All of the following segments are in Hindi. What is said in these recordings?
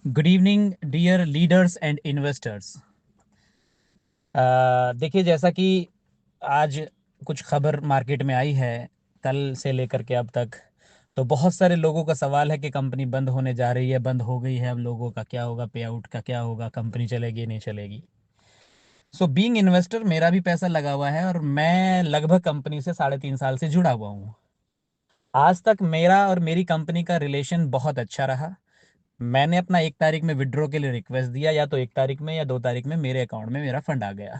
Good evening dear leaders and investors. देखिए, जैसा कि आज कुछ खबर मार्केट में आई है, कल से लेकर के अब तक, तो बहुत सारे लोगों का सवाल है कि कंपनी बंद होने जा रही है, बंद हो गई है, अब लोगों का क्या होगा, पे आउट का क्या होगा, कंपनी चलेगी नहीं चलेगी। सो बीइंग इन्वेस्टर, मेरा भी पैसा लगा हुआ है और मैं लगभग कंपनी से 3.5 साल से जुड़ा हुआ हूँ। आज तक मेरा और मेरी कंपनी का रिलेशन बहुत अच्छा रहा। मैंने अपना 1 तारीख में विड्रॉ के लिए रिक्वेस्ट दिया, या तो 1 तारीख में या 2 तारीख में मेरे अकाउंट में मेरा फंड आ गया।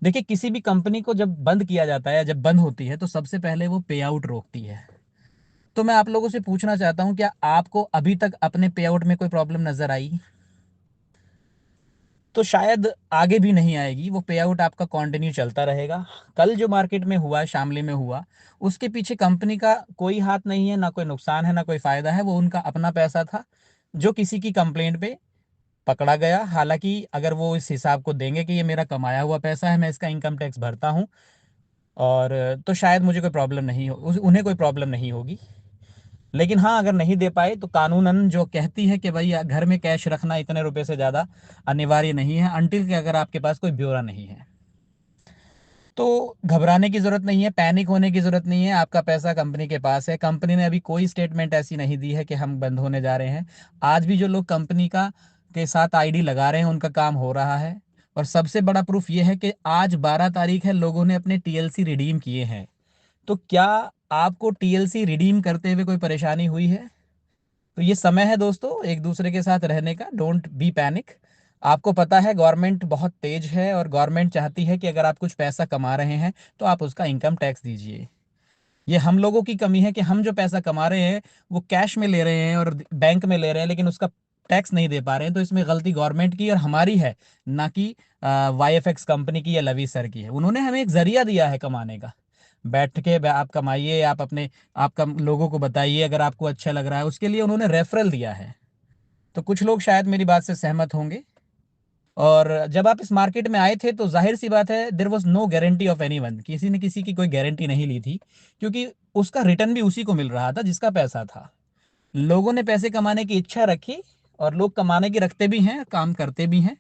देखिए, किसी भी कंपनी को जब बंद किया जाता है, जब बंद होती है, तो सबसे पहले वो पे आउट रोकती है। तो मैं आप लोगों से पूछना चाहता हूं, क्या आपको अभी तक अपने पे आउट में कोई प्रॉब्लम नजर आई? तो शायद आगे भी नहीं आएगी, वो पे आउट आपका कंटिन्यू चलता रहेगा। कल जो मार्केट में हुआ, शामली में हुआ, उसके पीछे कंपनी का कोई हाथ नहीं है, ना कोई नुकसान है ना कोई फायदा है। वो उनका अपना पैसा था जो किसी की कंप्लेंट पे पकड़ा गया। हालांकि अगर वो इस हिसाब को देंगे कि ये मेरा कमाया हुआ पैसा है, मैं इसका इनकम टैक्स भरता हूँ, और तो शायद मुझे कोई प्रॉब्लम नहीं हो, उन्हें कोई प्रॉब्लम नहीं होगी। लेकिन हाँ, अगर नहीं दे पाए तो कानूनन जो कहती है कि भाई घर में कैश रखना इतने रुपए से ज़्यादा अनिवार्य नहीं है, अनटिल कि अगर आपके पास कोई ब्यौरा नहीं है। तो घबराने की जरूरत नहीं है, पैनिक होने की जरूरत नहीं है। आपका पैसा कंपनी के पास है। कंपनी ने अभी कोई स्टेटमेंट ऐसी नहीं दी है कि हम बंद होने जा रहे हैं। आज भी जो लोग कंपनी का के साथ आईडी लगा रहे हैं, उनका काम हो रहा है। और सबसे बड़ा प्रूफ ये है कि आज 12 तारीख है, लोगों ने अपने टीएलसी रिडीम किए हैं। तो क्या आपको टीएलसी रिडीम करते हुए कोई परेशानी हुई है? तो ये समय है दोस्तों एक दूसरे के साथ रहने का। Don't be panic. आपको पता है गवर्नमेंट बहुत तेज है, और गवर्नमेंट चाहती है कि अगर आप कुछ पैसा कमा रहे हैं तो आप उसका इनकम टैक्स दीजिए। ये हम लोगों की कमी है कि हम जो पैसा कमा रहे हैं वो कैश में ले रहे हैं और बैंक में ले रहे हैं, लेकिन उसका टैक्स नहीं दे पा रहे हैं। तो इसमें गलती गवर्नमेंट की और हमारी है, ना कि वाईएफएक्स कंपनी की या लवी सर की है। उन्होंने हमें एक जरिया दिया है कमाने का। बैठ के आप कमाइए, आप अपने आपका लोगों को बताइए, अगर आपको अच्छा लग रहा है, उसके लिए उन्होंने रेफरल दिया है। तो कुछ लोग शायद मेरी बात से सहमत होंगे। और जब आप इस मार्केट में आए थे तो जाहिर सी बात है, there was no guarantee of any one, किसी ने किसी की कोई गारंटी नहीं ली थी, क्योंकि उसका रिटर्न भी उसी को मिल रहा था जिसका पैसा था। लोगों ने पैसे कमाने की इच्छा रखी, और लोग कमाने की रखते भी हैं, काम करते भी हैं।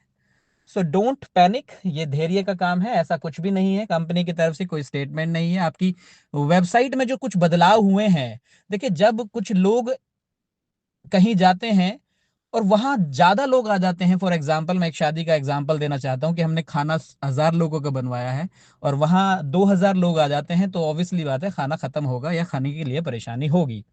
सो डोंट पैनिक, ये धैर्य का काम है। ऐसा कुछ भी नहीं है, कंपनी की तरफ से कोई स्टेटमेंट नहीं है। आपकी वेबसाइट में जो कुछ बदलाव हुए हैं, देखिए, जब कुछ लोग कहीं जाते हैं और वहां ज्यादा लोग आ जाते हैं, फॉर एग्जाम्पल मैं एक शादी का एग्जाम्पल देना चाहता हूँ कि हमने खाना 1,000 लोगों का बनवाया है, और वहां 2,000 लोग आ जाते हैं, तो ऑब्वियसली बात है खाना खत्म होगा या खाने के लिए परेशानी होगी।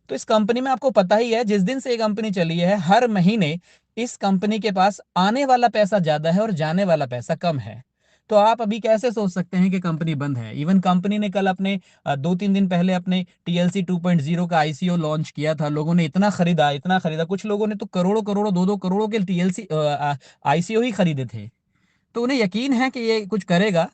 तो इस कंपनी में आपको पता ही है, जिस दिन से ये कंपनी चली है, हर महीने इस कंपनी के पास आने वाला पैसा ज्यादा है और जाने वाला पैसा कम है। तो आप अभी कैसे सोच सकते हैं कि कंपनी बंद है? इवन कंपनी ने कल अपने 2-3 दिन पहले अपने टीएलसी 2.0 का आईसीओ लॉन्च किया था। लोगों ने इतना खरीदा, इतना खरीदा, कुछ लोगों ने तो करोड़ों करोड़ों, 2-2 करोड़ों के टीएलसी आईसीओ ही खरीदे थे। तो उन्हें यकीन है कि ये कुछ करेगा।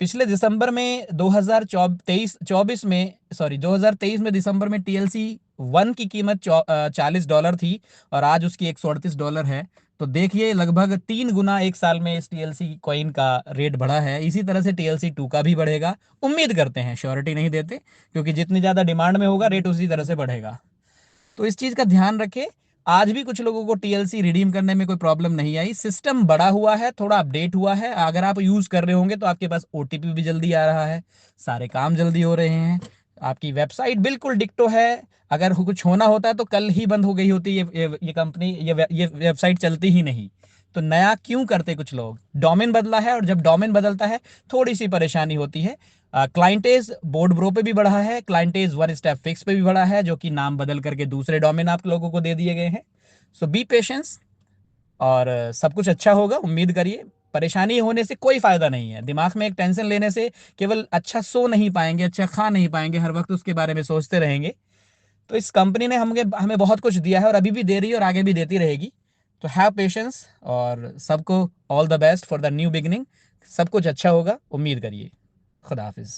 पिछले दिसंबर में 2023-24 में, सॉरी, 2023 में दिसंबर में टीएलसी 1 की कीमत $40 थी, और आज उसकी $138 है। तो देखिए, लगभग 3 गुना एक साल में इस टीएलसी कॉइन का रेट बढ़ा है। इसी तरह से टीएलसी 2 का भी बढ़ेगा, उम्मीद करते हैं, श्योरिटी नहीं देते, क्योंकि जितनी ज्यादा डिमांड में होगा रेट उसी तरह से बढ़ेगा। तो इस चीज का ध्यान रखें। आज भी कुछ लोगों को टीएलसी रिडीम करने में कोई प्रॉब्लम नहीं आई। सिस्टम बड़ा हुआ है, थोड़ा अपडेट हुआ है। अगर आप यूज कर रहे होंगे तो आपके पास ओटीपी भी जल्दी आ रहा है, सारे काम जल्दी हो रहे हैं। आपकी वेबसाइट बिल्कुल डिक्टो है। अगर कुछ होना होता तो कल ही बंद हो गई होती ये कंपनी, ये वेबसाइट चलती ही नहीं। तो नया क्यों करते कुछ लोग? डोमेन बदला है, और जब डोमेन बदलता है थोड़ी सी परेशानी होती है। क्लाइंटेज बोर्ड ब्रो पे भी बढ़ा है, क्लाइंटेज वन स्टेप फिक्स पे भी बढ़ा है, जो कि नाम बदल करके दूसरे डोमेन आप लोगों को दे दिए गए हैं। सो बी पेशेंस, और सब कुछ अच्छा होगा, उम्मीद करिए। परेशानी होने से कोई फायदा नहीं है। दिमाग में एक टेंशन लेने से केवल अच्छा सो नहीं पाएंगे, अच्छा खा नहीं पाएंगे, हर वक्त उसके बारे में सोचते रहेंगे। तो इस कंपनी ने हमें हमें बहुत कुछ दिया है, और अभी भी दे रही है, और आगे भी देती रहेगी। तो हैव पेशेंस, और सबको all the best for the new beginning. सब कुछ अच्छा होगा, उम्मीद करिए। खुदा हाफिज।